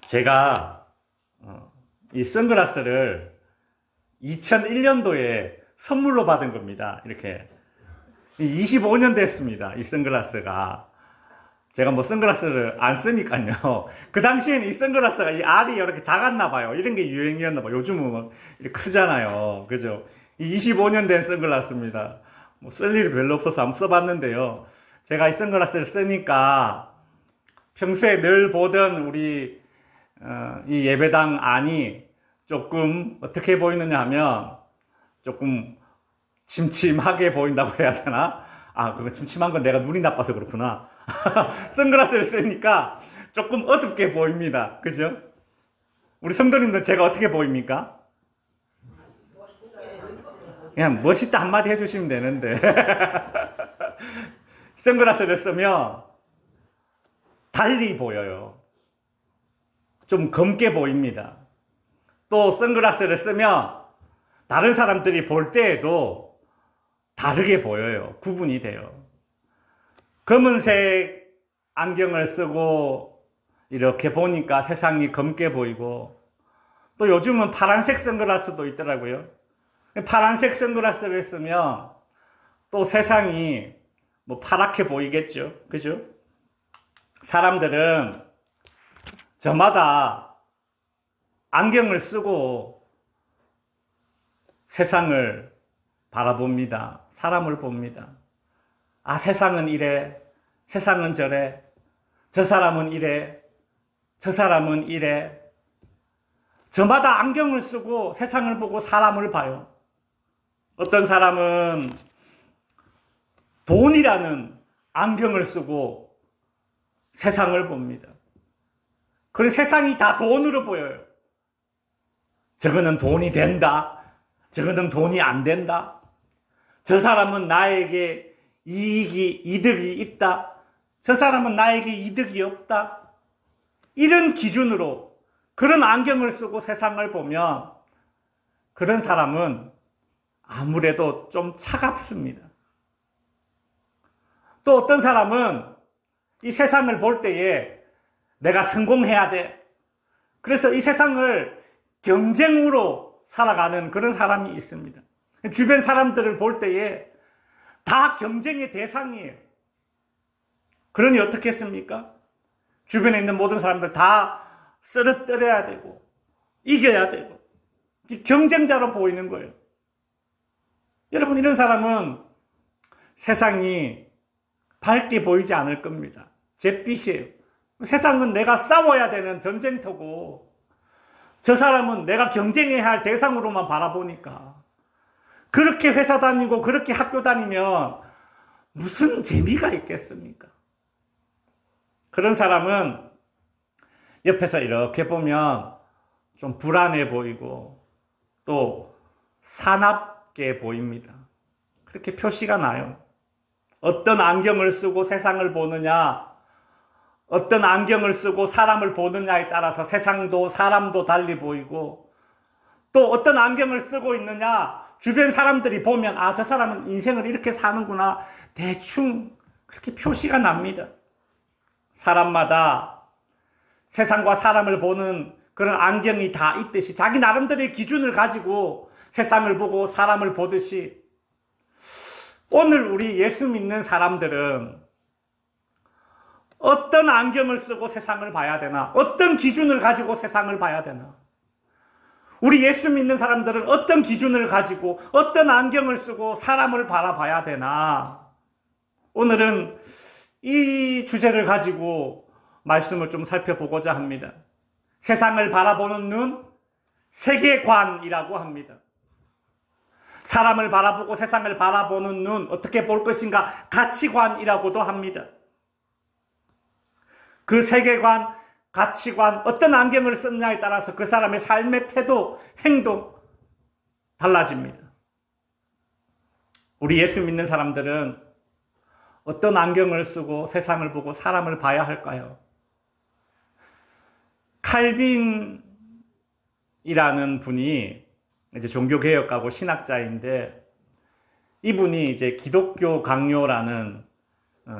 제가 이 선글라스를 2001년도에 선물로 받은 겁니다. 이렇게 25년 됐습니다. 이 선글라스가. 제가 뭐 선글라스를 안 쓰니까요. 그 당시에는 이 선글라스가 이 알이 이렇게 작았나 봐요. 이런 게 유행이었나 봐요. 요즘은 막 이렇게 크잖아요. 그죠? 이 25년 된 선글라스입니다. 뭐 쓸 일이 별로 없어서 한번 써봤는데요. 제가 이 선글라스를 쓰니까 평소에 늘 보던 우리 이 예배당 안이 조금 어떻게 보이느냐 하면 조금 침침하게 보인다고 해야 되나? 아, 그거 침침한 건 내가 눈이 나빠서 그렇구나. 선글라스를 쓰니까 조금 어둡게 보입니다. 그죠? 우리 성도님들 제가 어떻게 보입니까? 그냥 멋있다 한마디 해주시면 되는데. 선글라스를 쓰면 달리 보여요. 좀 검게 보입니다. 또 선글라스를 쓰면 다른 사람들이 볼 때에도 다르게 보여요. 구분이 돼요. 검은색 안경을 쓰고 이렇게 보니까 세상이 검게 보이고, 또 요즘은 파란색 선글라스도 있더라고요. 파란색 선글라스를 쓰면 또 세상이 뭐 파랗게 보이겠죠. 그죠? 사람들은 저마다 안경을 쓰고 세상을 바라봅니다. 사람을 봅니다. 아, 세상은 이래, 세상은 저래, 저 사람은 이래, 저 사람은 이래. 저마다 안경을 쓰고 세상을 보고 사람을 봐요. 어떤 사람은 돈이라는 안경을 쓰고 세상을 봅니다. 그리고 세상이 다 돈으로 보여요. 저거는 돈이 된다. 저거는 돈이 안 된다. 저 사람은 나에게 이득이 있다. 저 사람은 나에게 이득이 없다. 이런 기준으로 그런 안경을 쓰고 세상을 보면 그런 사람은 아무래도 좀 차갑습니다. 또 어떤 사람은 이 세상을 볼 때에 내가 성공해야 돼. 그래서 이 세상을 경쟁으로 살아가는 그런 사람이 있습니다. 주변 사람들을 볼 때에 다 경쟁의 대상이에요. 그러니 어떻겠습니까? 주변에 있는 모든 사람들 다 쓰러뜨려야 되고 이겨야 되고 경쟁자로 보이는 거예요. 여러분, 이런 사람은 세상이 밝게 보이지 않을 겁니다. 잿빛이에요. 세상은 내가 싸워야 되는 전쟁터고 저 사람은 내가 경쟁해야 할 대상으로만 바라보니까 그렇게 회사 다니고 그렇게 학교 다니면 무슨 재미가 있겠습니까? 그런 사람은 옆에서 이렇게 보면 좀 불안해 보이고 또 사납게 보입니다. 그렇게 표시가 나요. 어떤 안경을 쓰고 세상을 보느냐, 어떤 안경을 쓰고 사람을 보느냐에 따라서 세상도 사람도 달리 보이고, 또 어떤 안경을 쓰고 있느냐, 주변 사람들이 보면 아, 저 사람은 인생을 이렇게 사는구나, 대충 그렇게 표시가 납니다. 사람마다 세상과 사람을 보는 그런 안경이 다 있듯이 자기 나름대로의 기준을 가지고 세상을 보고 사람을 보듯이 오늘 우리 예수 믿는 사람들은 어떤 안경을 쓰고 세상을 봐야 되나? 어떤 기준을 가지고 세상을 봐야 되나? 우리 예수 믿는 사람들은 어떤 기준을 가지고 어떤 안경을 쓰고 사람을 바라봐야 되나? 오늘은 이 주제를 가지고 말씀을 좀 살펴보고자 합니다. 세상을 바라보는 눈, 세계관이라고 합니다. 사람을 바라보고 세상을 바라보는 눈, 어떻게 볼 것인가, 가치관이라고도 합니다. 그 세계관, 가치관, 어떤 안경을 쓰느냐에 따라서 그 사람의 삶의 태도, 행동 달라집니다. 우리 예수 믿는 사람들은 어떤 안경을 쓰고 세상을 보고 사람을 봐야 할까요? 칼빈이라는 분이 이제 종교개혁가고 신학자인데, 이분이 이제 기독교 강요라는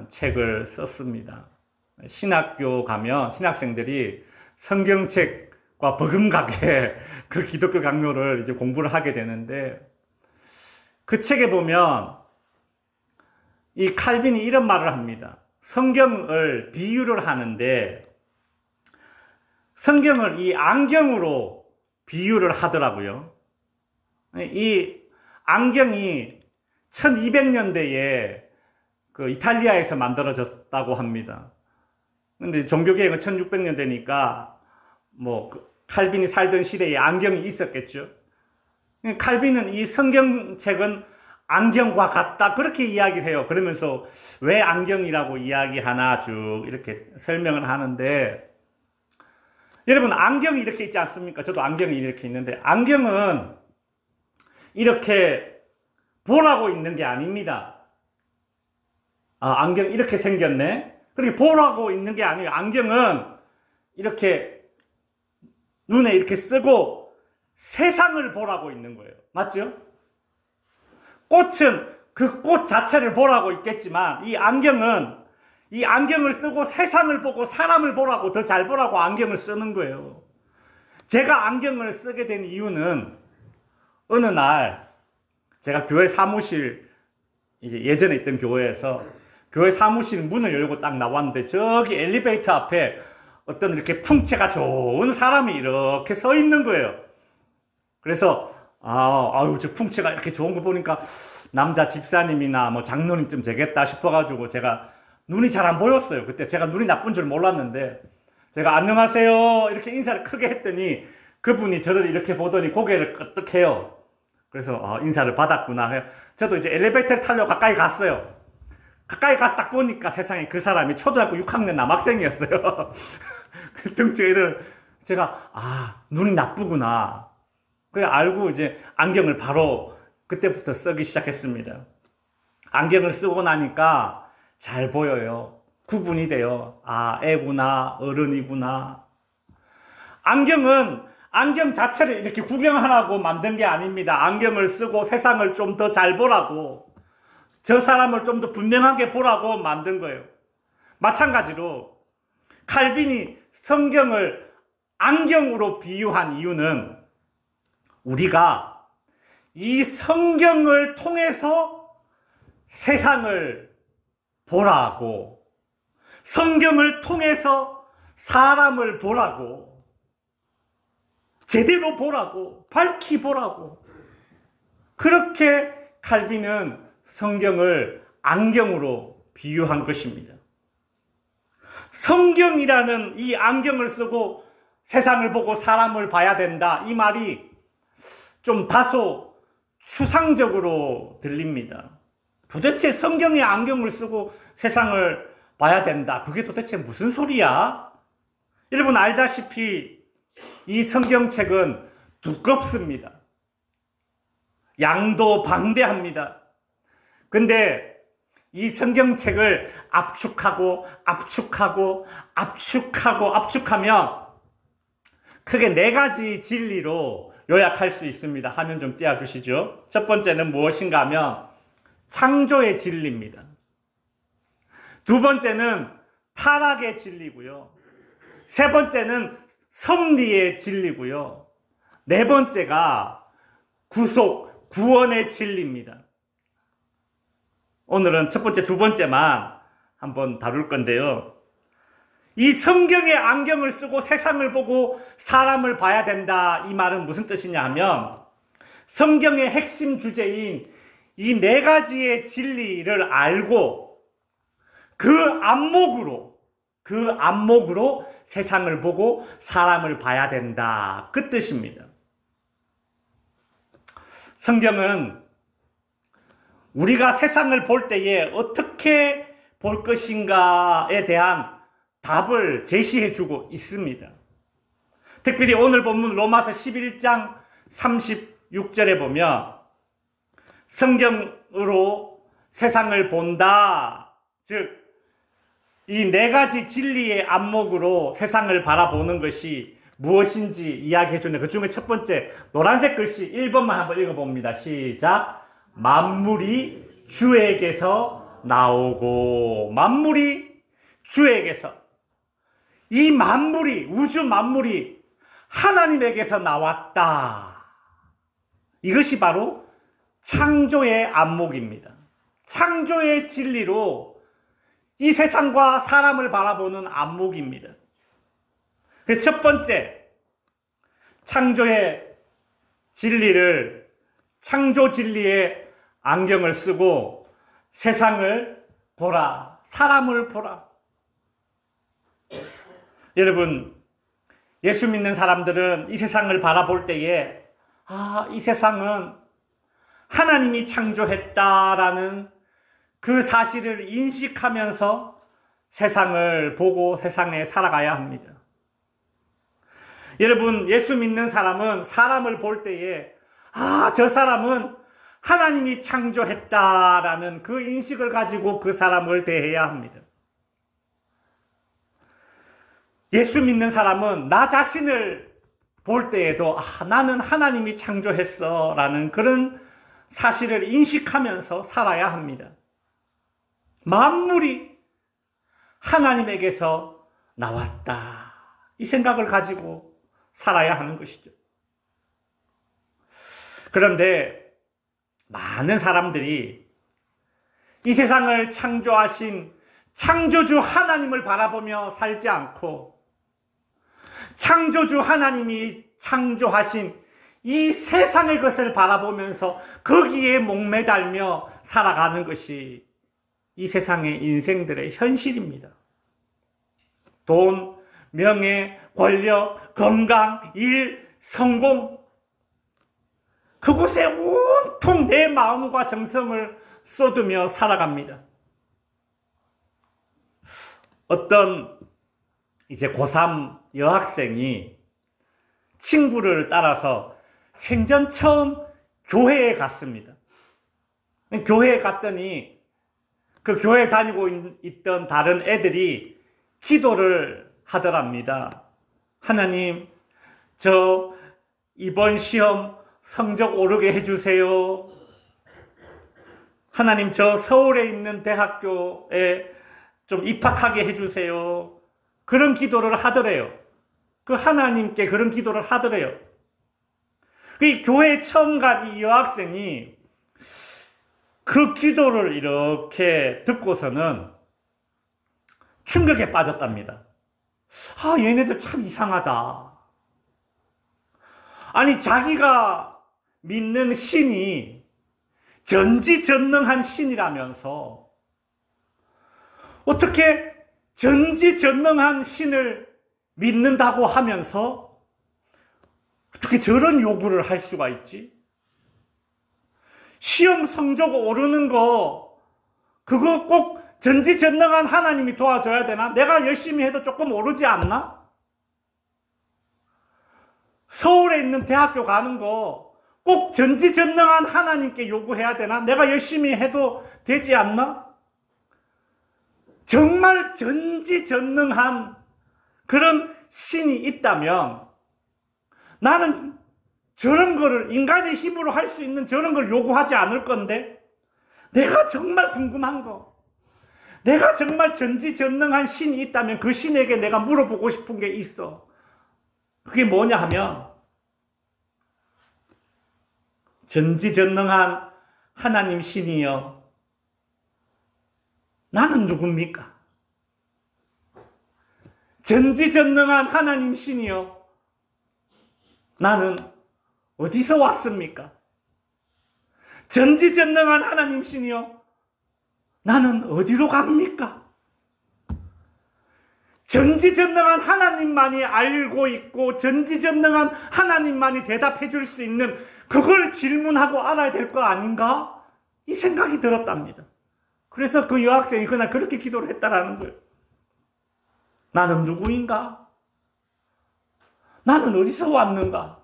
책을 썼습니다. 신학교 가면 신학생들이 성경책과 버금가게 그 기독교 강요를 이제 공부를 하게 되는데, 그 책에 보면 이 칼빈이 이런 말을 합니다. 성경을 비유를 하는데 성경을 이 안경으로 비유를 하더라고요. 이 안경이 1200년대에 그 이탈리아에서 만들어졌다고 합니다. 근데 종교개혁은 1600년대니까 뭐 칼빈이 살던 시대에 안경이 있었겠죠. 칼빈은 이 성경책은 안경과 같다 그렇게 이야기를 해요. 그러면서 왜 안경이라고 이야기하나 쭉 이렇게 설명을 하는데, 여러분 안경이 이렇게 있지 않습니까? 저도 안경이 이렇게 있는데, 안경은 이렇게 보라고 있는 게 아닙니다. 아, 안경 이렇게 생겼네? 그렇게 보라고 있는 게 아니에요. 안경은 이렇게 눈에 이렇게 쓰고 세상을 보라고 있는 거예요. 맞죠? 꽃은 그 꽃 자체를 보라고 있겠지만, 이 안경은 이 안경을 쓰고 세상을 보고 사람을 보라고, 더 잘 보라고 안경을 쓰는 거예요. 제가 안경을 쓰게 된 이유는, 어느 날 제가 교회 사무실, 이제 예전에 있던 교회에서 교회 사무실 문을 열고 딱 나왔는데, 저기 엘리베이터 앞에 어떤 이렇게 풍채가 좋은 사람이 이렇게 서 있는 거예요. 그래서 아유, 저 풍채가 이렇게 좋은 거 보니까 남자 집사님이나 뭐 장로님쯤 되겠다 싶어가지고 제가 눈이 잘 안 보였어요. 그때 제가 눈이 나쁜 줄 몰랐는데, 제가 안녕하세요 이렇게 인사를 크게 했더니 그분이 저를 이렇게 보더니 고개를 끄덕해요. 그래서 인사를 받았구나. 저도 이제 엘리베이터를 타려고 가까이 갔어요. 가까이 가서 딱 보니까 세상에 그 사람이 초등학교 6학년 남학생이었어요. 그 등치가 이런, 제가 눈이 나쁘구나. 그래 알고 이제 안경을 바로 그때부터 쓰기 시작했습니다. 안경을 쓰고 나니까 잘 보여요. 구분이 돼요. 애구나, 어른이구나. 안경은 안경 자체를 이렇게 구경하라고 만든 게 아닙니다. 안경을 쓰고 세상을 좀 더 잘 보라고, 저 사람을 좀 더 분명하게 보라고 만든 거예요. 마찬가지로 칼빈이 성경을 안경으로 비유한 이유는, 우리가 이 성경을 통해서 세상을 보라고, 성경을 통해서 사람을 보라고, 제대로 보라고, 밝히 보라고, 그렇게 칼빈은 성경을 안경으로 비유한 것입니다. 성경이라는 이 안경을 쓰고 세상을 보고 사람을 봐야 된다, 이 말이 좀 다소 추상적으로 들립니다. 도대체 성경의 안경을 쓰고 세상을 봐야 된다, 그게 도대체 무슨 소리야? 여러분 알다시피 이 성경책은 두껍습니다. 양도 방대합니다. 근데 이 성경책을 압축하고 압축하고 압축하고 압축하면 크게 4가지 진리로 요약할 수 있습니다. 화면 좀 띄워주시죠. 첫 번째는 무엇인가 하면 창조의 진리입니다. 두 번째는 타락의 진리고요. 세 번째는 섭리의 진리고요. 네 번째가 구속, 구원의 진리입니다. 오늘은 첫 번째, 두 번째만 한번 다룰 건데요. 이 성경의 안경을 쓰고 세상을 보고 사람을 봐야 된다, 이 말은 무슨 뜻이냐 하면, 성경의 핵심 주제인 이 4가지의 진리를 알고 그 안목으로 세상을 보고 사람을 봐야 된다, 그 뜻입니다. 성경은 우리가 세상을 볼 때에 어떻게 볼 것인가에 대한 답을 제시해주고 있습니다. 특별히 오늘 본문 로마서 11장 36절에 보면 성경으로 세상을 본다, 즉 이 4가지 진리의 안목으로 세상을 바라보는 것이 무엇인지 이야기해 주는데, 그 중에 첫 번째 노란색 글씨 1번만 한번 읽어봅니다. 시작. 만물이 주에게서 나오고, 만물이 주에게서. 이 만물이, 우주 만물이 하나님에게서 나왔다. 이것이 바로 창조의 안목입니다. 창조의 진리로 이 세상과 사람을 바라보는 안목입니다. 그래서 첫 번째, 창조의 진리를, 창조 진리의 안경을 쓰고 세상을 보라, 사람을 보라. 여러분, 예수 믿는 사람들은 이 세상을 바라볼 때에 이 세상은 하나님이 창조했다라는 그 사실을 인식하면서 세상을 보고 세상에 살아가야 합니다. 여러분, 예수 믿는 사람은 사람을 볼 때에 저 사람은 하나님이 창조했다라는 그 인식을 가지고 그 사람을 대해야 합니다. 예수 믿는 사람은 나 자신을 볼 때에도 나는 하나님이 창조했어 라는 그런 사실을 인식하면서 살아야 합니다. 만물이 하나님에게서 나왔다. 이 생각을 가지고 살아야 하는 것이죠. 그런데 많은 사람들이 이 세상을 창조하신 창조주 하나님을 바라보며 살지 않고 창조주 하나님이 창조하신 이 세상의 것을 바라보면서 거기에 목매달며 살아가는 것이 이 세상의 인생들의 현실입니다. 돈, 명예, 권력, 건강, 일, 성공, 그곳에 온통 내 마음과 정성을 쏟으며 살아갑니다. 어떤 이제 고3 여학생이 친구를 따라서 생전 처음 교회에 갔습니다. 교회에 갔더니 그 교회에 다니고 있던 다른 애들이 기도를 하더랍니다. 하나님, 저 이번 시험 성적 오르게 해주세요. 하나님, 저 서울에 있는 대학교에 좀 입학하게 해주세요. 그런 기도를 하더래요. 그 하나님께 그런 기도를 하더래요. 그 교회에 처음 간 이 여학생이 그 기도를 이렇게 듣고서는 충격에 빠졌답니다. 얘네들 참 이상하다. 아니, 자기가 믿는 신이 전지전능한 신이라면서 어떻게 전지전능한 신을 믿는다고 하면서 어떻게 저런 요구를 할 수가 있지? 시험 성적 오르는 거, 그거 꼭 전지전능한 하나님이 도와줘야 되나? 내가 열심히 해도 조금 오르지 않나? 서울에 있는 대학교 가는 거 꼭 전지전능한 하나님께 요구해야 되나? 내가 열심히 해도 되지 않나? 정말 전지전능한 그런 신이 있다면 나는 저런 거를 인간의 힘으로 할 수 있는 저런 걸 요구하지 않을 건데, 내가 정말 궁금한 거, 내가 정말 전지전능한 신이 있다면 그 신에게 내가 물어보고 싶은 게 있어. 그게 뭐냐 하면, 전지전능한 하나님 신이여, 나는 누굽니까? 전지전능한 하나님 신이여, 나는 어디서 왔습니까? 전지전능한 하나님 신이여, 나는 어디로 갑니까? 전지전능한 하나님만이 알고 있고 전지전능한 하나님만이 대답해 줄 수 있는 그걸 질문하고 알아야 될 거 아닌가? 이 생각이 들었답니다. 그래서 그 여학생이 그날 그렇게 기도를 했다라는 거예요. 나는 누구인가? 나는 어디서 왔는가?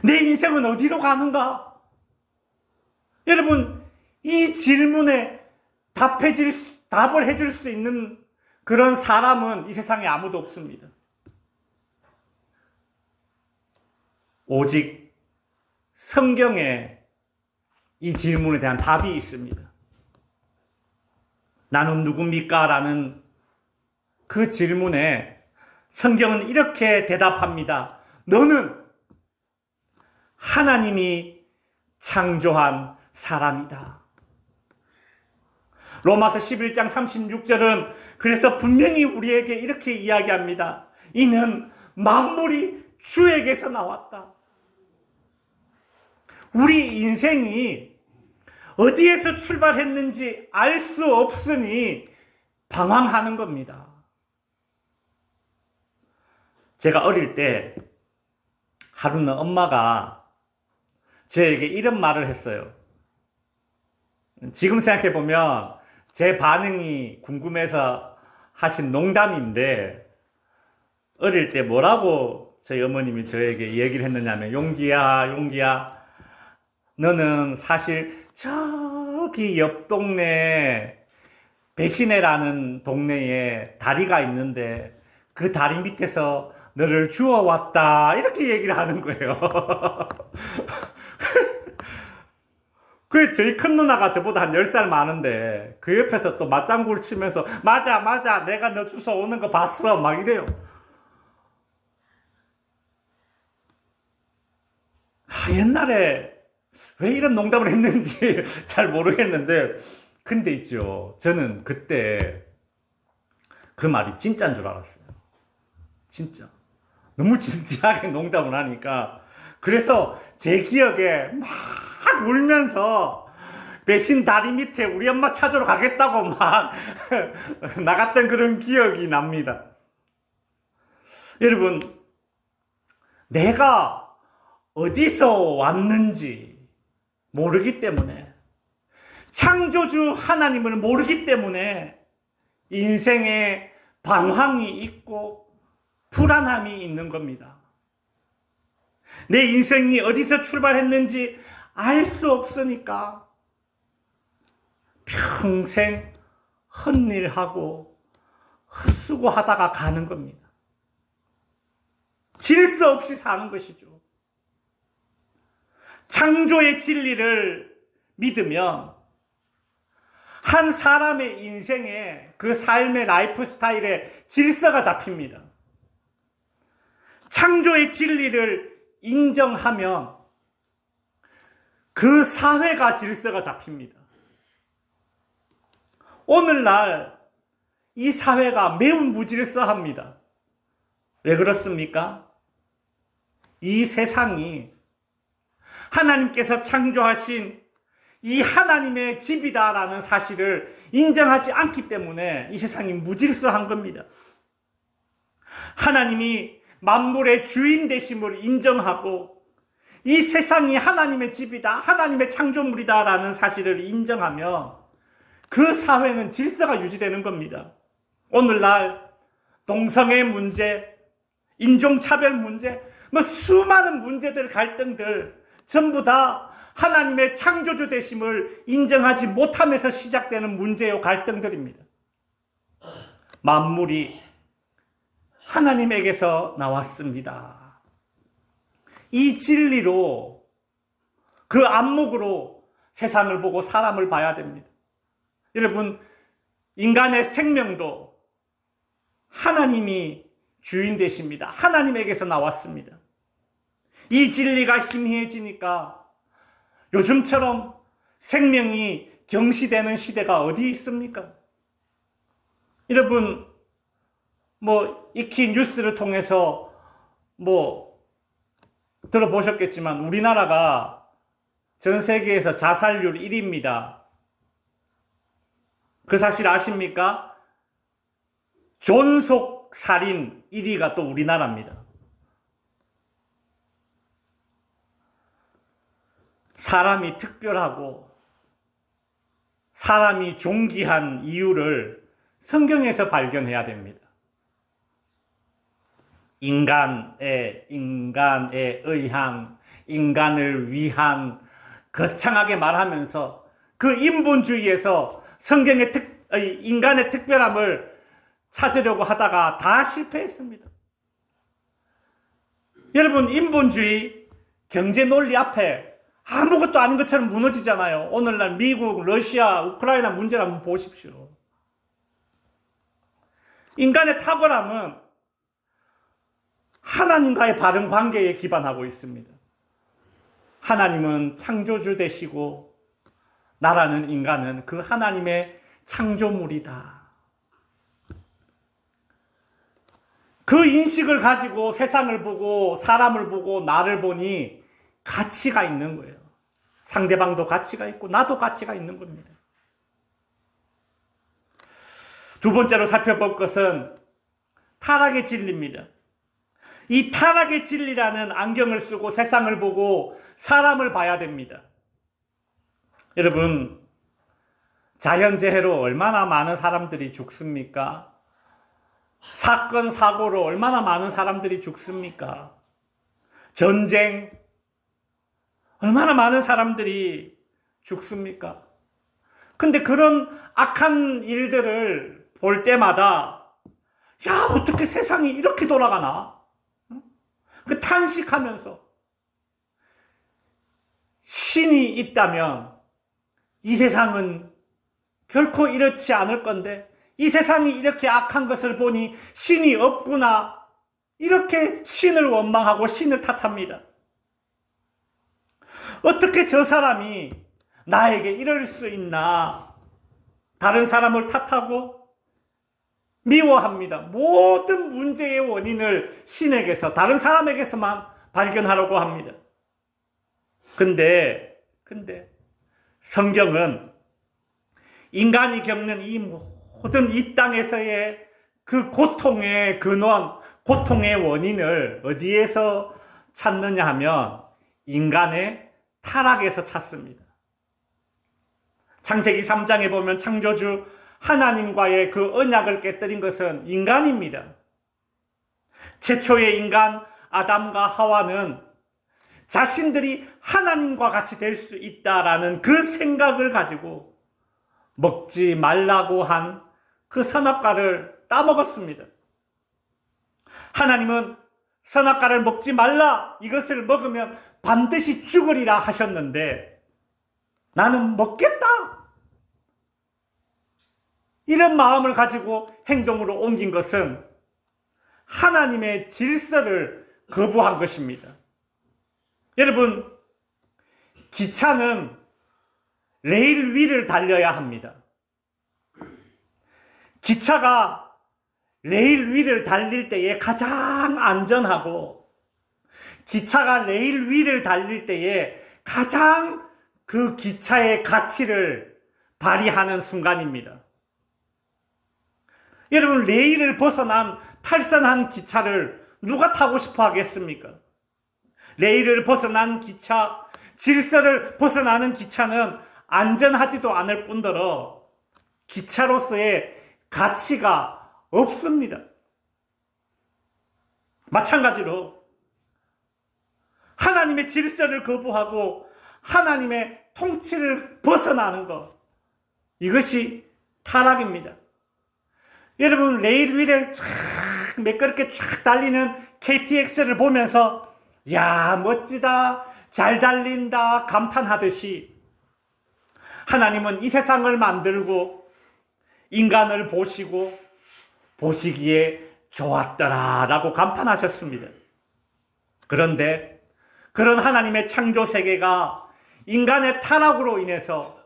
내 인생은 어디로 가는가? 여러분, 이 질문에 답을 해줄 수 있는 그런 사람은 이 세상에 아무도 없습니다. 오직 성경에 이 질문에 대한 답이 있습니다. 나는 누굽니까? 라는 그 질문에 성경은 이렇게 대답합니다. 너는 하나님이 창조한 사람이다. 로마서 11장 36절은 그래서 분명히 우리에게 이렇게 이야기합니다. 이는 만물이 주에게서 나왔다. 우리 인생이 어디에서 출발했는지 알 수 없으니 방황하는 겁니다. 제가 어릴 때 하루는 엄마가 저에게 이런 말을 했어요. 지금 생각해보면 제 반응이 궁금해서 하신 농담인데, 어릴 때 뭐라고 저희 어머님이 저에게 얘기를 했느냐면, 용기야, 너는 사실 저기 옆 동네 배신해라는 동네에 다리가 있는데 그 다리 밑에서 너를 주워왔다, 이렇게 얘기를 하는 거예요. 그 저희 큰 누나가 저보다 한 10살 많은데 그 옆에서 또 맞장구를 치면서 맞아 내가 너 주워오는 거 봤어 막 이래요. 옛날에 왜 이런 농담을 했는지 잘 모르겠는데, 근데 있죠, 저는 그때 그 말이 진짜인 줄 알았어요. 진짜 너무 진지하게 농담을 하니까. 그래서 제 기억에 막 울면서 배신 다리 밑에 우리 엄마 찾으러 가겠다고 막 나갔던 그런 기억이 납니다. 여러분, 내가 어디서 왔는지 모르기 때문에, 창조주 하나님을 모르기 때문에 인생에 방황이 있고 불안함이 있는 겁니다. 내 인생이 어디서 출발했는지 알 수 없으니까 평생 헛일하고 헛수고하다가 가는 겁니다. 질서 없이 사는 것이죠. 창조의 진리를 믿으면 한 사람의 인생에, 그 삶의 라이프 스타일에 질서가 잡힙니다. 창조의 진리를 인정하면 그 사회가 질서가 잡힙니다. 오늘날 이 사회가 매우 무질서합니다. 왜 그렇습니까? 이 세상이 하나님께서 창조하신 이 하나님의 집이다라는 사실을 인정하지 않기 때문에 이 세상이 무질서한 겁니다. 하나님이 만물의 주인 되심을 인정하고 이 세상이 하나님의 집이다, 하나님의 창조물이다라는 사실을 인정하면 그 사회는 질서가 유지되는 겁니다. 오늘날 동성애 문제, 인종차별 문제, 수많은 문제들, 갈등들 전부 다 하나님의 창조주 되심을 인정하지 못하면서 시작되는 문제요, 갈등들입니다. 만물이 하나님에게서 나왔습니다. 이 진리로, 그 안목으로 세상을 보고 사람을 봐야 됩니다. 여러분, 인간의 생명도 하나님이 주인 되십니다. 하나님에게서 나왔습니다. 이 진리가 희미해지니까 요즘처럼 생명이 경시되는 시대가 어디 있습니까? 여러분, 익히 뉴스를 통해서 들어보셨겠지만 우리나라가 전 세계에서 자살률 1위입니다. 그 사실 아십니까? 존속 살인 1위가 또 우리나라입니다. 사람이 특별하고 사람이 존귀한 이유를 성경에서 발견해야 됩니다. 인간의 의향, 인간을 위한, 거창하게 말하면서 그 인본주의에서 성경의 인간의 특별함을 찾으려고 하다가 다 실패했습니다. 여러분, 인본주의 경제 논리 앞에 아무것도 아닌 것처럼 무너지잖아요. 오늘날 미국, 러시아, 우크라이나 문제를 한번 보십시오. 인간의 탁월함은 하나님과의 바른 관계에 기반하고 있습니다. 하나님은 창조주 되시고 나라는 인간은 그 하나님의 창조물이다. 그 인식을 가지고 세상을 보고 사람을 보고 나를 보니 가치가 있는 거예요. 상대방도 가치가 있고 나도 가치가 있는 겁니다. 두 번째로 살펴볼 것은 타락의 진리입니다. 이 타락의 진리라는 안경을 쓰고 세상을 보고 사람을 봐야 됩니다. 여러분, 자연재해로 얼마나 많은 사람들이 죽습니까? 사건, 사고로 얼마나 많은 사람들이 죽습니까? 전쟁, 얼마나 많은 사람들이 죽습니까? 근데 그런 악한 일들을 볼 때마다 야, 어떻게 세상이 이렇게 돌아가나? 그 탄식하면서 신이 있다면 이 세상은 결코 이렇지 않을 건데 이 세상이 이렇게 악한 것을 보니 신이 없구나. 이렇게 신을 원망하고 신을 탓합니다. 어떻게 저 사람이 나에게 이럴 수 있나? 다른 사람을 탓하고 미워합니다. 모든 문제의 원인을 신에게서, 다른 사람에게서만 발견하려고 합니다. 근데 성경은 인간이 겪는 이 모든 이 땅에서의 그 고통의 근원, 고통의 원인을 어디에서 찾느냐 하면 인간의 타락에서 찾습니다. 창세기 3장에 보면 창조주 하나님과의 그 언약을 깨뜨린 것은 인간입니다. 최초의 인간 아담과 하와는 자신들이 하나님과 같이 될 수 있다라는 그 생각을 가지고 먹지 말라고 한 그 선악과를 따먹었습니다. 하나님은 선악과를 먹지 말라, 이것을 먹으면 반드시 죽으리라 하셨는데 나는 먹겠다, 이런 마음을 가지고 행동으로 옮긴 것은 하나님의 질서를 거부한 것입니다. 여러분, 기차는 레일 위를 달려야 합니다. 기차가 레일 위를 달릴 때에 가장 안전하고 기차가 레일 위를 달릴 때에 가장 그 기차의 가치를 발휘하는 순간입니다. 여러분, 레일을 벗어난 탈선한 기차를 누가 타고 싶어 하겠습니까? 레일을 벗어난 기차, 질서를 벗어나는 기차는 안전하지도 않을 뿐더러 기차로서의 가치가 없습니다. 마찬가지로 하나님의 질서를 거부하고 하나님의 통치를 벗어나는 것, 이것이 타락입니다. 여러분, 레일 위를 쫙 매끄럽게 쫙 달리는 KTX를 보면서 야, 멋지다, 잘 달린다 감탄하듯이 하나님은 이 세상을 만들고 인간을 보시고 보시기에 좋았더라 라고 감탄하셨습니다. 그런데 그런 하나님의 창조 세계가 인간의 타락으로 인해서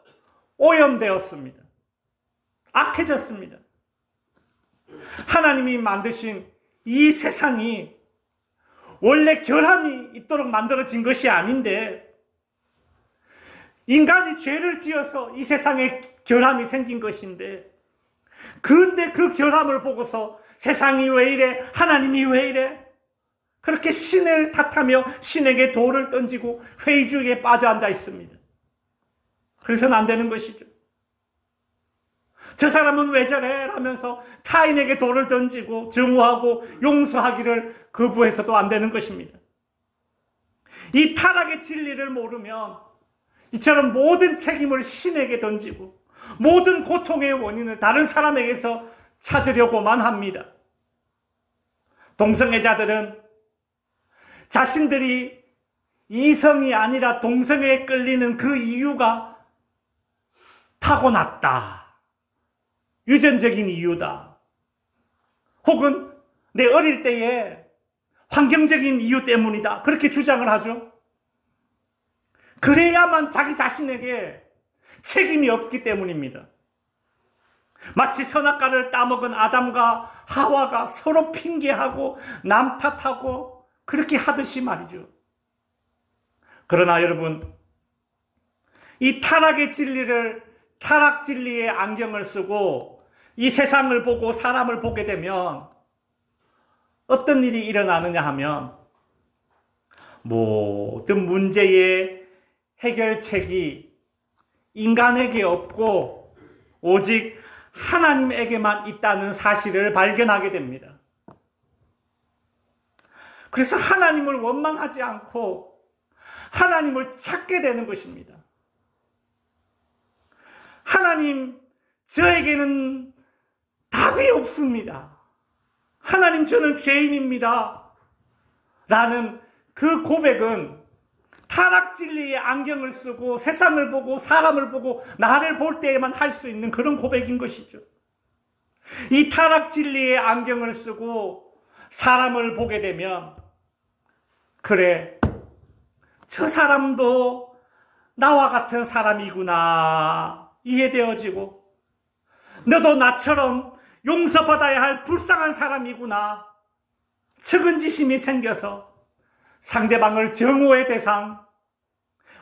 오염되었습니다. 악해졌습니다. 하나님이 만드신 이 세상이 원래 결함이 있도록 만들어진 것이 아닌데 인간이 죄를 지어서 이 세상에 결함이 생긴 것인데, 그런데 그 결함을 보고서 세상이 왜 이래? 하나님이 왜 이래? 그렇게 신을 탓하며 신에게 돌을 던지고 회의주의에 빠져 앉아 있습니다. 그래서는 안 되는 것이죠. 저 사람은 왜 저래? 하면서 타인에게 돌을 던지고 증오하고 용서하기를 거부해서도 안 되는 것입니다. 이 타락의 진리를 모르면 이처럼 모든 책임을 신에게 던지고 모든 고통의 원인을 다른 사람에게서 찾으려고만 합니다. 동성애자들은 자신들이 이성이 아니라 동성애에 끌리는 그 이유가 타고났다, 유전적인 이유다, 혹은 내 어릴 때에 환경적인 이유 때문이다. 그렇게 주장을 하죠. 그래야만 자기 자신에게 책임이 없기 때문입니다. 마치 선악과를 따먹은 아담과 하와가 서로 핑계하고 남 탓하고 그렇게 하듯이 말이죠. 그러나 여러분, 이 타락의 진리를, 타락 진리의 안경을 쓰고 이 세상을 보고 사람을 보게 되면 어떤 일이 일어나느냐 하면 모든 문제의 해결책이 인간에게 없고 오직 하나님에게만 있다는 사실을 발견하게 됩니다. 그래서 하나님을 원망하지 않고 하나님을 찾게 되는 것입니다. 하나님, 저에게는 답이 없습니다. 하나님, 저는 죄인입니다. 라는 그 고백은 타락 진리의 안경을 쓰고 세상을 보고 사람을 보고 나를 볼 때에만 할 수 있는 그런 고백인 것이죠. 이 타락 진리의 안경을 쓰고 사람을 보게 되면, 그래, 저 사람도 나와 같은 사람이구나 이해되어지고, 너도 나처럼 용서받아야 할 불쌍한 사람이구나 측은지심이 생겨서 상대방을 정오의 대상,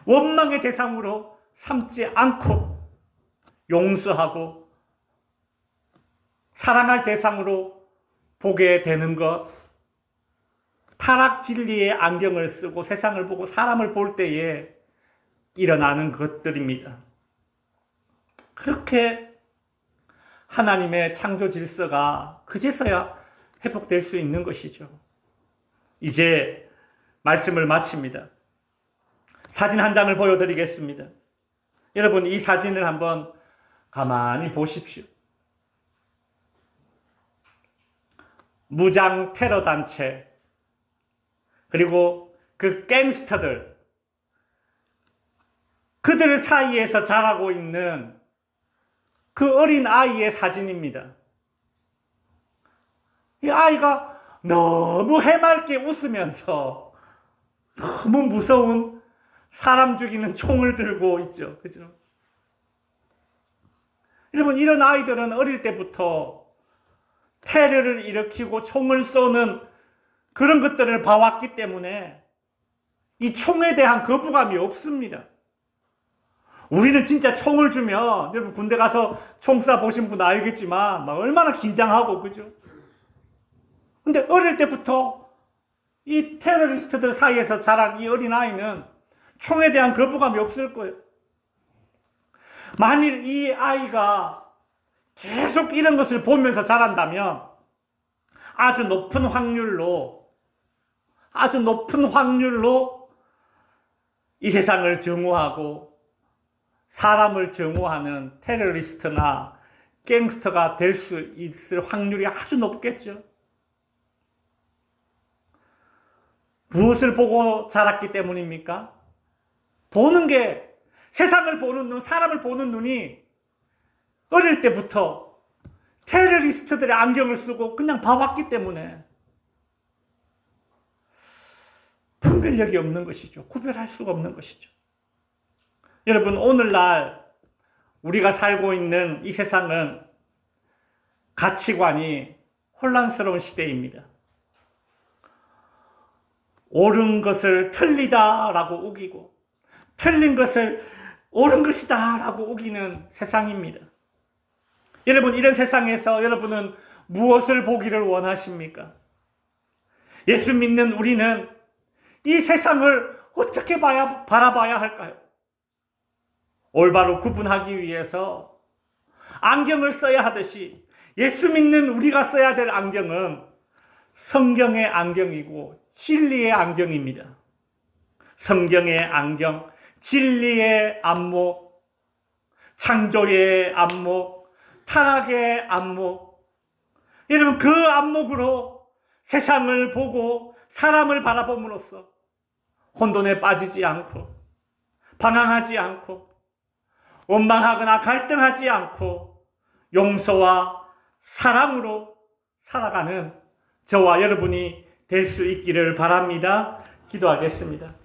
원망의 대상으로 삼지 않고 용서하고 사랑할 대상으로 보게 되는 것, 타락 진리의 안경을 쓰고 세상을 보고 사람을 볼 때에 일어나는 것들입니다. 그렇게 하나님의 창조 질서가 그제서야 회복될 수 있는 것이죠. 이제 말씀을 마칩니다. 사진 한 장을 보여드리겠습니다. 여러분, 이 사진을 한번 가만히 보십시오. 무장 테러 단체, 그리고 그 갱스터들, 그들 사이에서 자라고 있는 그 어린 아이의 사진입니다. 이 아이가 너무 해맑게 웃으면서 너무 무서운 사람 죽이는 총을 들고 있죠. 그죠? 여러분, 이런 아이들은 어릴 때부터 테러를 일으키고 총을 쏘는 그런 것들을 봐왔기 때문에 이 총에 대한 거부감이 없습니다. 우리는 진짜 총을 주면, 여러분 군대 가서 총 쏴 보신 분 알겠지만 막 얼마나 긴장하고, 그죠? 근데 어릴 때부터 이 테러리스트들 사이에서 자란 이 어린아이는 총에 대한 거부감이 없을 거예요. 만일 이 아이가 계속 이런 것을 보면서 자란다면 아주 높은 확률로 이 세상을 정오하고 사람을 정오하는 테러리스트나 갱스터가 될 수 있을 확률이 아주 높겠죠. 무엇을 보고 자랐기 때문입니까? 보는 게, 세상을 보는 눈, 사람을 보는 눈이 어릴 때부터 테러리스트들의 안경을 쓰고 그냥 봐왔기 때문에 분별력이 없는 것이죠. 구별할 수가 없는 것이죠. 여러분, 오늘날 우리가 살고 있는 이 세상은 가치관이 혼란스러운 시대입니다. 옳은 것을 틀리다라고 우기고 틀린 것을 옳은 것이다라고 우기는 세상입니다. 여러분, 이런 세상에서 여러분은 무엇을 보기를 원하십니까? 예수 믿는 우리는 이 세상을 어떻게 바라봐야 할까요? 올바로 구분하기 위해서 안경을 써야 하듯이 예수 믿는 우리가 써야 될 안경은 성경의 안경이고 진리의 안경입니다. 성경의 안경, 진리의 안목, 창조의 안목, 타락의 안목. 여러분, 그 안목으로 세상을 보고 사람을 바라봄으로써 혼돈에 빠지지 않고 방황하지 않고 원망하거나 갈등하지 않고 용서와 사랑으로 살아가는 저와 여러분이 될 수 있기를 바랍니다. 기도하겠습니다.